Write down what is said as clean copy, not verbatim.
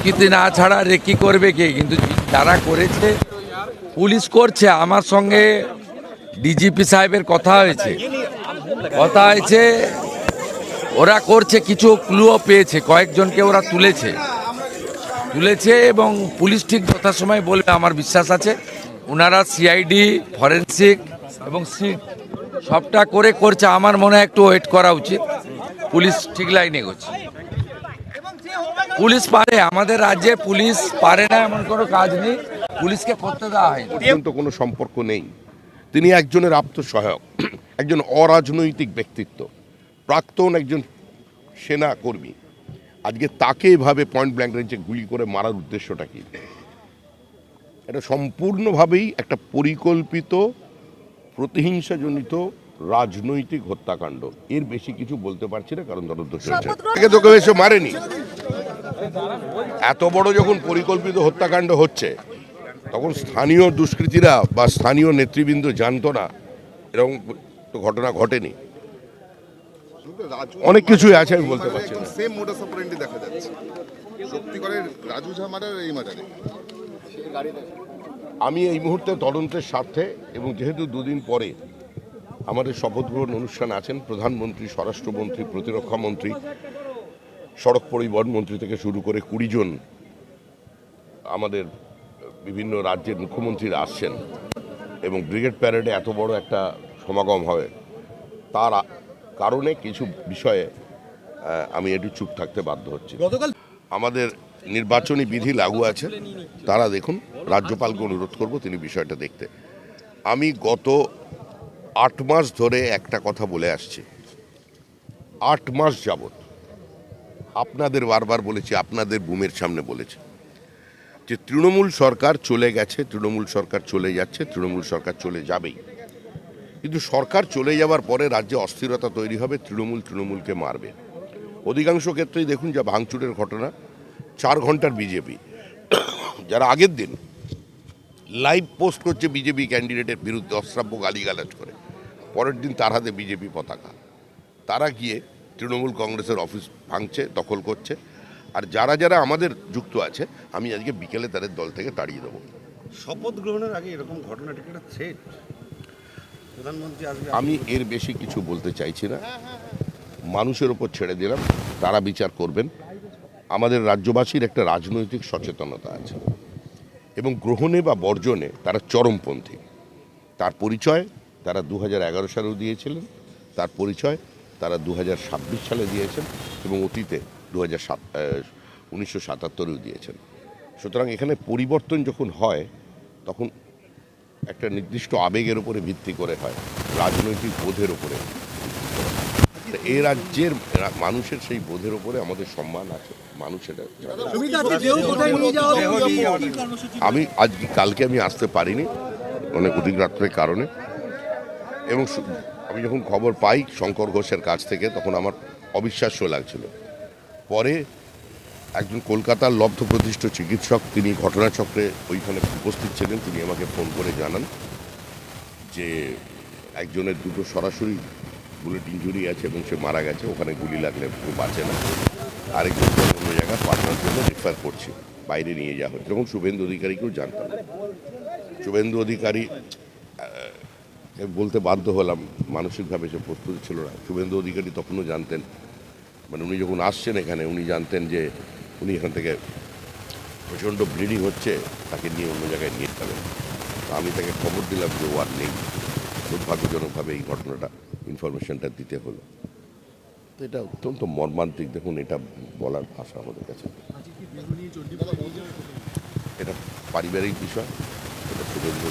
স্বীকৃতি না ছাড়া রেকি করবে কে? কিন্তু যারা করেছে পুলিশ করছে। আমার সঙ্গে ডিজিপি সাহেবের কথা হয়েছে, ওরা করছে, কিছু ক্লুও পেয়েছে, কয়েকজনকে ওরা তুলেছে এবং পুলিশ ঠিক যথাসময় বলবে আমার বিশ্বাস আছে। ওনারা সিআইডি, ফরেন্সিক এবং সিট সবটা করছে। আমার মনে হয় একটু ওয়েট করা উচিত। পুলিশ ঠিক লাইনে করছে। পুলিশ পারে, আমাদের রাজ্যে পুলিশ পারে না এমন কোনো কাজ নেই, পুলিশকে করতে দেওয়া হয় পর্যন্ত কোনো সম্পর্ক নেই। তিনি একজনের আত্মসহায়ক, একজন অরাজনৈতিক ব্যক্তিত্ব, প্রাক্তন একজন সেনা কর্মী। আজকে তাকে এভাবে পয়েন্ট ব্ল্যাঙ্ক রেঞ্জে গুলি করে মারার উদ্দেশ্যটা কি? এটা সম্পূর্ণভাবেই একটা পরিকল্পিত প্রতিহিংসাজনিত রাজনৈতিক হত্যাকাণ্ড। এর বেশি কিছু বলতে পারছি না, কারণ তদন্ত চলছে। তোকে এসে মারেনি। এত বড় যখন পরিকল্পিত হত্যাকাণ্ড হচ্ছে, তখন স্থানীয় দুষ্কৃতীরা বা স্থানীয় নেতৃবৃন্দ জানতো না এরকম তো ঘটনা ঘটেনি। অনেক কিছুই আছে, আমি বলতে পারছি না। সেম মোডাস অপারেন্ডি দেখা যাচ্ছে সত্যিকারের রাজু ঝা মার্ডার এই মার্ডারে। আমি এই মুহূর্তে তদন্তের স্বার্থে, এবং যেহেতু দুদিন পরে আমাদের শপথ গ্রহণ অনুষ্ঠান আছেন, প্রধানমন্ত্রী, স্বরাষ্ট্রমন্ত্রী, প্রতিরক্ষা মন্ত্রী, সড়ক পরিবহন মন্ত্রী থেকে শুরু করে 20 জন আমাদের বিভিন্ন রাজ্যের মুখ্যমন্ত্রীরা আসছেন, এবং ব্রিগেড প্যারেডে এত বড় একটা সমাগম হবে, তার কারণে কিছু বিষয়ে আমি একটু চুপ থাকতে বাধ্য হচ্ছি। আমাদের নির্বাচনী বিধি লাগু আছে, তারা দেখুন। রাজ্যপালকে অনুরোধ করব তিনি বিষয়টা দেখতে। আমি গত 8 মাস ধরে একটা কথা বলে আসছি, 8 মাস যাবত আপনাদের বারবার বলেছি, আপনাদের বুমের সামনে বলেছি যে তৃণমূল সরকার চলে গেছে, তৃণমূল সরকার চলে যাচ্ছে, তৃণমূল সরকার চলে যাবেই। কিন্তু সরকার চলে যাওয়ার পরে রাজ্যে অস্থিরতা তৈরি হবে, তৃণমূলকে মারবে। অধিকাংশ ক্ষেত্রেই দেখুন, যা ভাঙচুরের ঘটনা, 4 ঘন্টার বিজেপি যারা আগের দিন লাইভ পোস্ট করছে বিজেপি ক্যান্ডিডেটের বিরুদ্ধে অশ্রাব্য গালিগালাজ করে, পরের দিন তার হাতে বিজেপি পতাকা, তারা গিয়ে তৃণমূল কংগ্রেসের অফিস ভাঙছে, দখল করছে। আর যারা আমাদের যুক্ত আছে, আমি আজকে বিকেলে তাদের দল থেকে তাড়িয়ে দেবো। শপথ গ্রহণের আগে এরকম ঘটনাটা একটা থ্রেট, প্রধানমন্ত্রী আসবে। আমি এর বেশি কিছু বলতে চাইছি না, মানুষের ওপর ছেড়ে দিলাম, তারা বিচার করবেন। আমাদের রাজ্যবাসীর একটা রাজনৈতিক সচেতনতা আছে, এবং গ্রহণে বা বর্জনে তারা চরমপন্থী। তার পরিচয় তারা 2011 সালেও দিয়েছিলেন, তার পরিচয় তারা 2026 সালে দিয়েছেন, এবং অতীতে 1977-এও দিয়েছেন। সুতরাং এখানে পরিবর্তন যখন হয়, তখন একটা নির্দিষ্ট আবেগের উপরে ভিত্তি করে হয়, রাজনৈতিক বোধের উপরে। এই রাজ্যের মানুষের সেই বোধের উপরে আমাদের সম্মান আছে, মানুষ এটা জানে। আমি কালকে আমি আসতে পারিনি অনেক অধিক রাত্রের কারণে, এবং আমি যখন খবর পাই শঙ্কর ঘোষের কাছ থেকে, তখন আমার অবিশ্বাস্য লাগছিল। পরে একজন কলকাতার লব্ধ প্রতিষ্ঠ চিকিৎসক, তিনি ঘটনাচক্রে ওইখানে উপস্থিত ছিলেন, তিনি আমাকে ফোন করে জানান যে একজনের দুটো সরাসরি বুলেট ইঞ্জুরি আছে এবং সে মারা গেছে, ওখানে গুলি লাগলে কেউ বাঁচে না। আরেকজন অন্য জায়গায় পাঠানোর জন্য রেফার করছি, বাইরে নিয়ে যাওয়া হচ্ছে। যখন শুভেন্দু অধিকারীকেও জানতাম, শুভেন্দু অধিকারী বলতে বাধ্য হলাম, মানসিকভাবে সে প্রস্তুতি ছিল না। শুভেন্দু অধিকারী তখনও জানতেন, মানে উনি যখন আসছেন এখানে, উনি জানতেন যে উনি এখান থেকে প্রচণ্ড ব্লিডিং হচ্ছে, তাকে নিয়ে অন্য জায়গায় নিয়ে যাবেন। আমি তাকে খবর দিলাম যে ও আর নেই। দুর্ভাগ্যজনকভাবে এই ঘটনাটা, ইনফরমেশনটা দিতে হলো। তো এটা অত্যন্ত মর্মান্তিক। দেখুন, এটা বলার ভাষা আমাদের কাছে। এটা পারিবারিক বিষয়, এটা শুভেন্দু